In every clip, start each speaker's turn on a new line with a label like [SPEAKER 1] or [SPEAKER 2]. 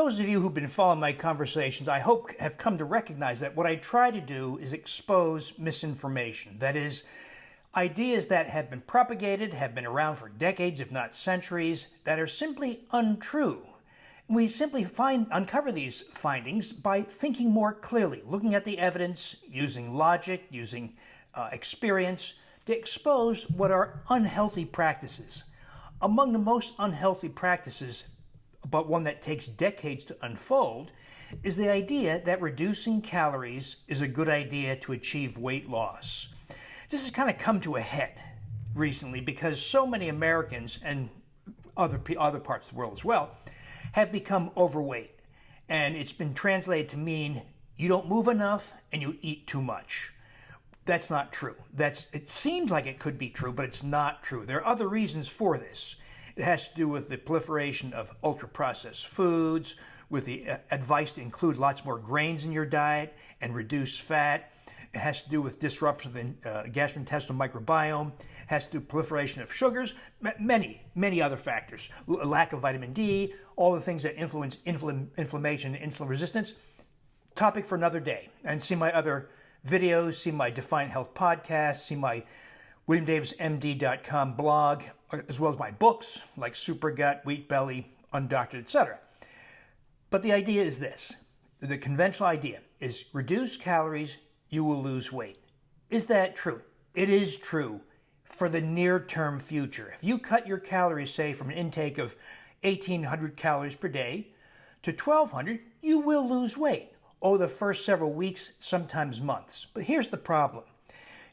[SPEAKER 1] those of you who've been following my conversations, I hope have come to recognize that what I try to do is expose misinformation. That is, ideas that have been propagated, have been around for decades, if not centuries, that are simply untrue. We simply uncover these findings by thinking more clearly, looking at the evidence, using logic, using experience to expose what are unhealthy practices. Among the most unhealthy practices, but one that takes decades to unfold, is the idea that reducing calories is a good idea to achieve weight loss. This has kind of come to a head recently because so many Americans and other parts of the world as well have become overweight. And it's been translated to mean you don't move enough and you eat too much. That's not true. It seems like it could be true, but it's not true. There are other reasons for this. It has to do with the proliferation of ultra-processed foods, with the advice to include lots more grains in your diet and reduce fat. It has to do with disruption of the gastrointestinal microbiome. It has to do with proliferation of sugars, many other factors. Lack of vitamin D, all the things that influence inflammation and insulin resistance. Topic for another day. And see my other videos, see my Defiant Health podcast, see my WilliamDavisMD.com blog, as well as my books like Super Gut, Wheat Belly, Undoctored, etc. But the idea is this. The conventional idea is reduce calories, you will lose weight. Is that true? It is true for the near-term future. If you cut your calories, say, from an intake of 1,800 calories per day to 1,200, you will lose weight. Oh, the first several weeks, sometimes months. But here's the problem.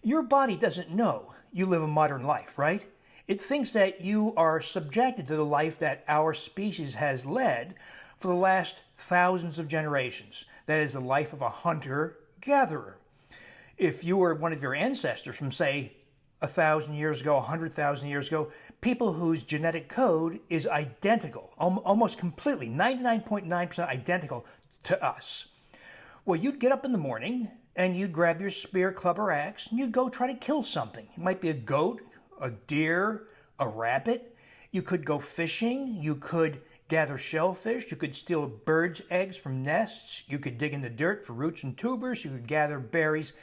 [SPEAKER 1] Your body doesn't know you live a modern life, right? It thinks that you are subjected to the life that our species has led for the last thousands of generations. That is the life of a hunter-gatherer. If you were one of your ancestors from, say, 1,000 years ago, 100,000 years ago, people whose genetic code is identical, almost completely, 99.9% identical to us. Well, you'd get up in the morning and you'd grab your spear, club, or axe, and you'd go try to kill something. It might be a goat, a deer, a rabbit. You could go fishing. You could gather shellfish. You could steal birds' eggs from nests. You could dig in the dirt for roots and tubers. You could gather berries.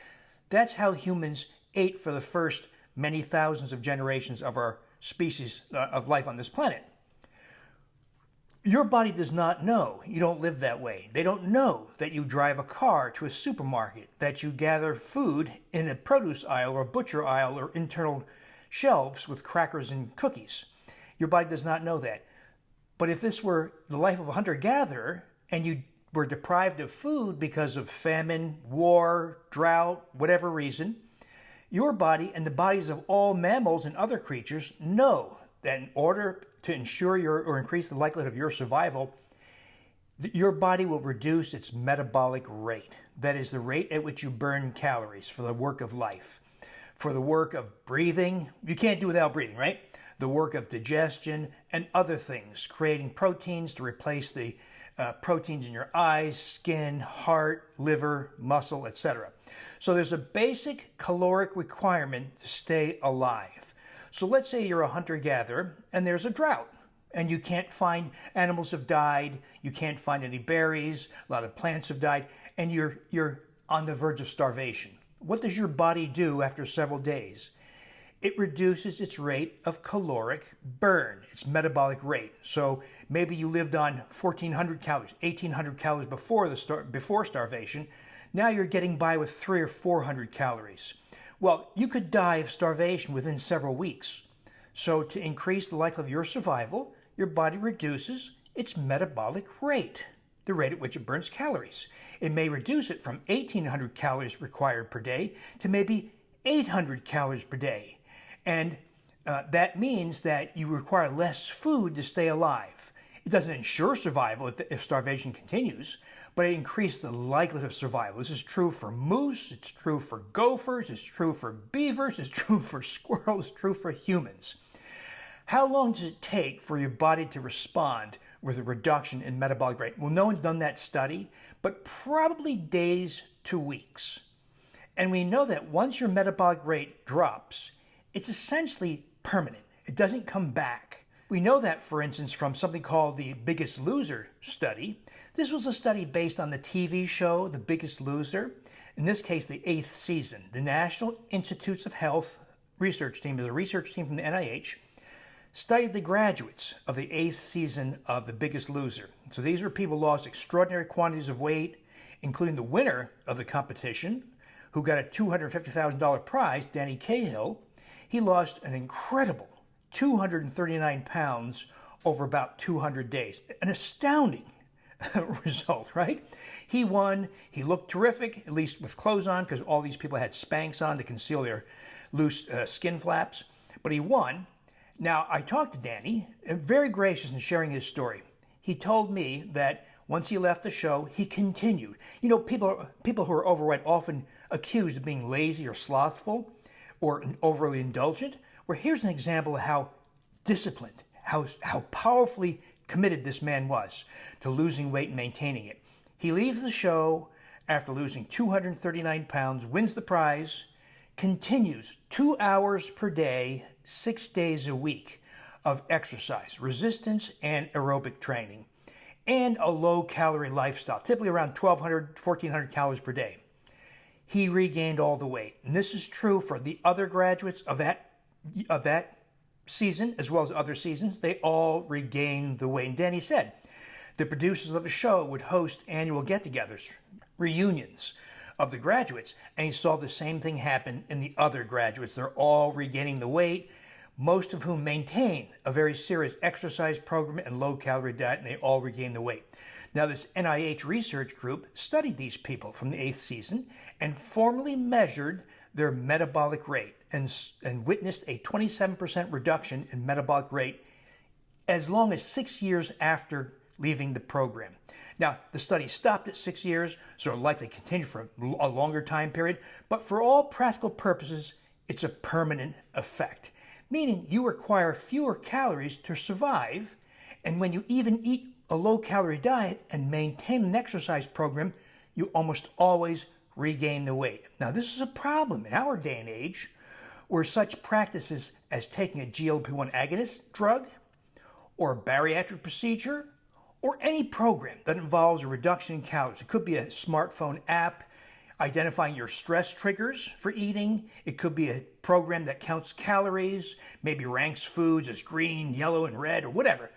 [SPEAKER 1] That's how humans ate for the first many thousands of generations of our species of life on this planet. Your body does not know you don't live that way. They don't know that you drive a car to a supermarket, that you gather food in a produce aisle or a butcher aisle or internal shelves with crackers and cookies. Your body does not know that. But if this were the life of a hunter-gatherer and you were deprived of food because of famine, war, drought, whatever reason, your body and the bodies of all mammals and other creatures know that in order to ensure or increase the likelihood of your survival, your body will reduce its metabolic rate. That is the rate at which you burn calories for the work of life. For the work of breathing, you can't do without breathing, right? The work of digestion and other things, creating proteins to replace the proteins in your eyes, skin, heart, liver, muscle, etc. So there's a basic caloric requirement to stay alive. So let's say you're a hunter-gatherer and there's a drought and you can't find, animals have died, you can't find any berries, a lot of plants have died, and you're on the verge of starvation. What does your body do after several days? It reduces its rate of caloric burn, its metabolic rate. So maybe you lived on 1,400 calories, 1,800 calories before starvation. Now you're getting by with 300 or 400 calories. Well, you could die of starvation within several weeks. So to increase the likelihood of your survival, your body reduces its metabolic rate, the rate at which it burns calories. It may reduce it from 1,800 calories required per day to maybe 800 calories per day. And that means that you require less food to stay alive. It doesn't ensure survival if starvation continues, but it increases the likelihood of survival. This is true for moose, it's true for gophers, it's true for beavers, it's true for squirrels, it's true for humans. How long does it take for your body to respond with a reduction in metabolic rate? Well, no one's done that study, but probably days to weeks. And we know that once your metabolic rate drops, it's essentially permanent. It doesn't come back. We know that, for instance, from something called the Biggest Loser study. This was a study based on the TV show The Biggest Loser. In this case, the 8th season. The National Institutes of Health research team is a research team from the NIH, studied the graduates of the 8th season of The Biggest Loser. So these are people who lost extraordinary quantities of weight, including the winner of the competition, who got a $250,000 prize, Danny Cahill. He lost an incredible 239 pounds over about 200 days. An astounding result, right? He won. He looked terrific, at least with clothes on, because all these people had Spanx on to conceal their loose skin flaps. But he won. Now, I talked to Danny, and very gracious in sharing his story. He told me that once he left the show, he continued. You know, people who are overweight often accused of being lazy or slothful or overly indulgent. Well, here's an example of how disciplined, how powerfully committed this man was to losing weight and maintaining it. He leaves the show after losing 239 pounds, wins the prize, continues 2 hours per day, 6 days a week of exercise, resistance and aerobic training, and a low-calorie lifestyle, typically around 1,200, 1,400 calories per day. He regained all the weight. And this is true for the other graduates of that season, as well as other seasons. They all regained the weight. And Danny said the producers of the show would host annual get-togethers, reunions of the graduates, and he saw the same thing happen in the other graduates. They're all regaining the weight, most of whom maintain a very serious exercise program and low-calorie diet, and they all regain the weight. Now, this NIH research group studied these people from the 8th season and formally measured their metabolic rate and witnessed a 27% reduction in metabolic rate as long as 6 years after leaving the program. Now, the study stopped at 6 years, so it'll likely continue for a longer time period, but for all practical purposes, it's a permanent effect, meaning you require fewer calories to survive, and when you even eat a low-calorie diet and maintain an exercise program, you almost always regain the weight. Now, this is a problem in our day and age, where such practices as taking a GLP-1 agonist drug, or a bariatric procedure, or any program that involves a reduction in calories. It could be a smartphone app identifying your stress triggers for eating. It could be a program that counts calories, maybe ranks foods as green, yellow, and red, or whatever.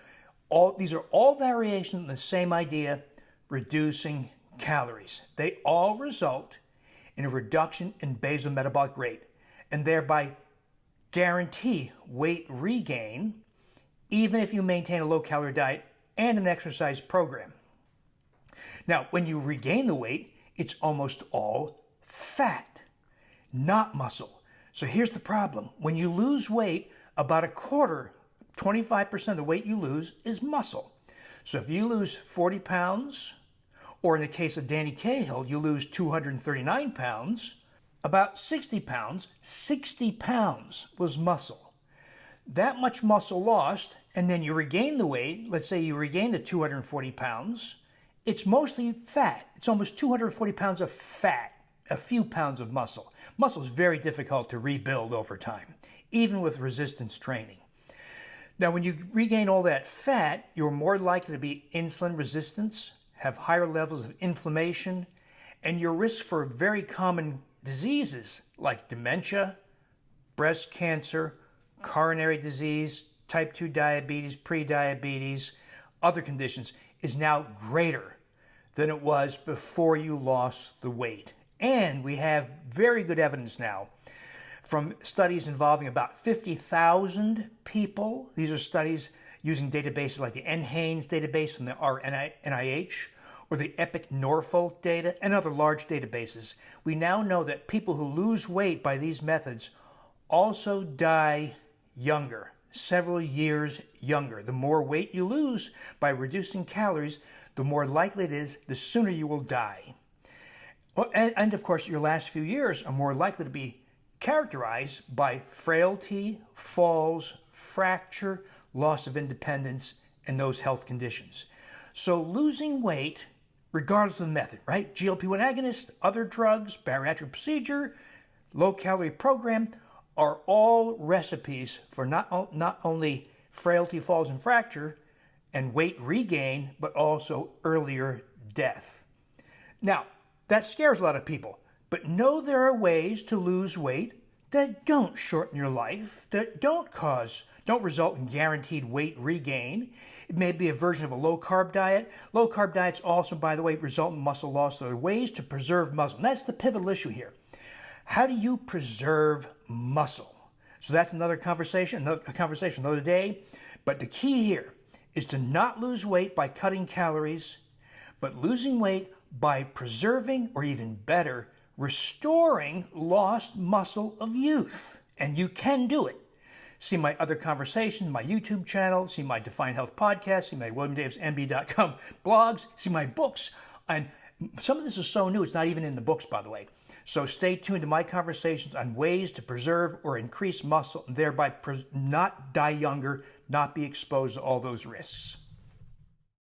[SPEAKER 1] These are all variations on the same idea, reducing calories. They all result in a reduction in basal metabolic rate and thereby guarantee weight regain even if you maintain a low-calorie diet and an exercise program. Now, when you regain the weight, it's almost all fat, not muscle. So here's the problem. When you lose weight, about a quarter, 25% of the weight you lose is muscle. So if you lose 40 pounds, or in the case of Danny Cahill, you lose 239 pounds, about 60 pounds was muscle. That much muscle lost, and then you regain the weight. Let's say you regain the 240 pounds. It's mostly fat. It's almost 240 pounds of fat, a few pounds of muscle. Muscle is very difficult to rebuild over time, even with resistance training. Now, when you regain all that fat, you're more likely to be insulin resistant, have higher levels of inflammation, and your risk for very common diseases like dementia, breast cancer, coronary disease, type 2 diabetes, prediabetes, other conditions is now greater than it was before you lost the weight. And we have very good evidence now from studies involving about 50,000 people. These are studies using databases like the NHANES database from the NIH or the EPIC Norfolk data and other large databases. We now know that people who lose weight by these methods also die younger, several years younger. The more weight you lose by reducing calories, the more likely it is the sooner you will die. And of course, your last few years are more likely to be characterized by frailty, falls, fracture, loss of independence, and those health conditions. So losing weight, regardless of the method, right? GLP-1 agonist, other drugs, bariatric procedure, low-calorie program, are all recipes for not only frailty, falls, and fracture, and weight regain, but also earlier death. Now, that scares a lot of people, but know there are ways to lose weight that don't shorten your life, that don't result in guaranteed weight regain. It may be a version of a low-carb diet. Low-carb diets also, by the way, result in muscle loss. So there are ways to preserve muscle. And that's the pivotal issue here. How do you preserve muscle? So that's another conversation, another day. But the key here is to not lose weight by cutting calories, but losing weight by preserving, or even better, restoring lost muscle of youth. And you can do it. See my other conversations, my YouTube channel, see my Define Health podcast, see my WilliamDavisMD.com blogs, see my books. And some of this is so new, it's not even in the books, by the way. So stay tuned to my conversations on ways to preserve or increase muscle and thereby not die younger, not be exposed to all those risks.